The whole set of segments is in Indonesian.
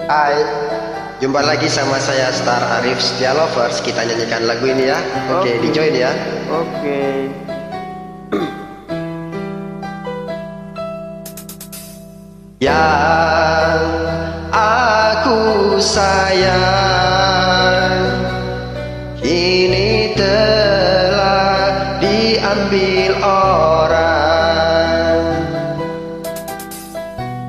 Hai, jumpa lagi sama saya Star Arif Setia Lovers. Kita nyanyikan lagu ini ya. Oke, di join ya. Oke. Yang aku sayang kini telah diambil orang.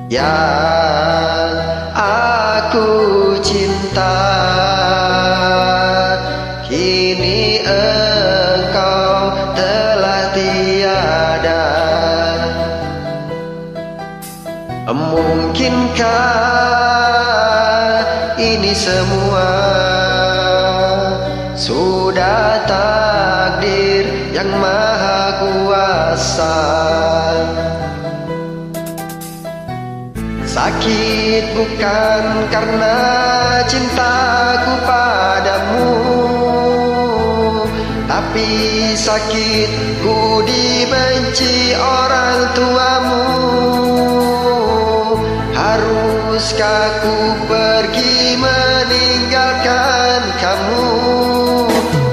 Yang aku cinta kini engkau telah tiada. Mungkinkah ini semua sudah takdir yang maha kuasa? Sakit bukan karena cintaku padamu, tapi sakit ku dibenci orang tuamu. Haruskah ku pergi meninggalkan kamu?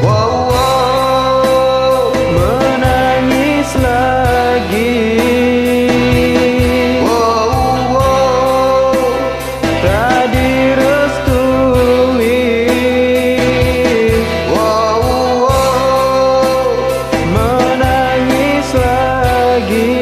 Wow, wow. Menangis lagi. Wow, wow. Tak direstui. Wow, wow. Menangis lagi.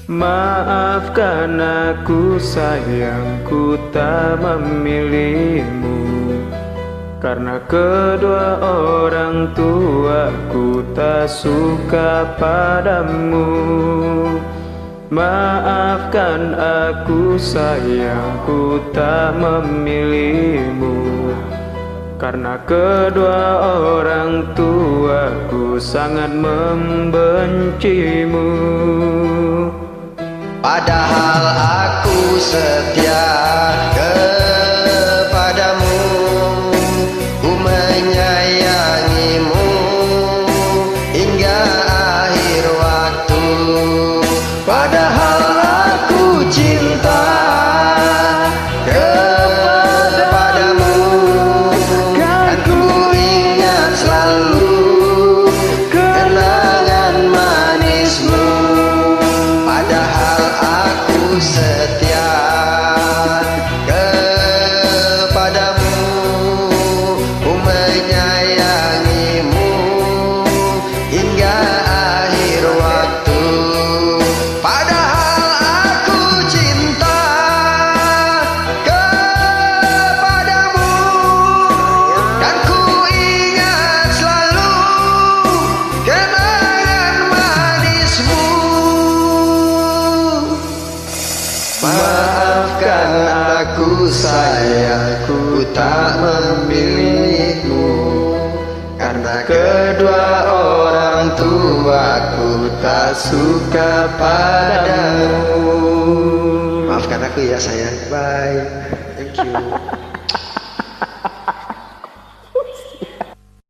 Maafkan aku sayangku tak memilihmu, karena kedua orang tuaku tak suka padamu. Maafkan aku sayangku tak memilihmu, karena kedua orang tuaku sangat membencimu. Padahal aku setia kepadamu, ku menyayangimu hingga akhir waktu. Padahal aku cinta kepadamu, kan ku ingat selalu kenangan manismu. Padahal aku setia kepadamu, ku menyayangimu hingga akhir waktu. Padahal aku cinta kepadamu, dan ku ingat selalu kenangan manismu. Maafkan aku sayangku tak memilihmu, karena kedua orang tuaku tak suka padamu. Maafkan aku ya sayang. Bye. Thank you.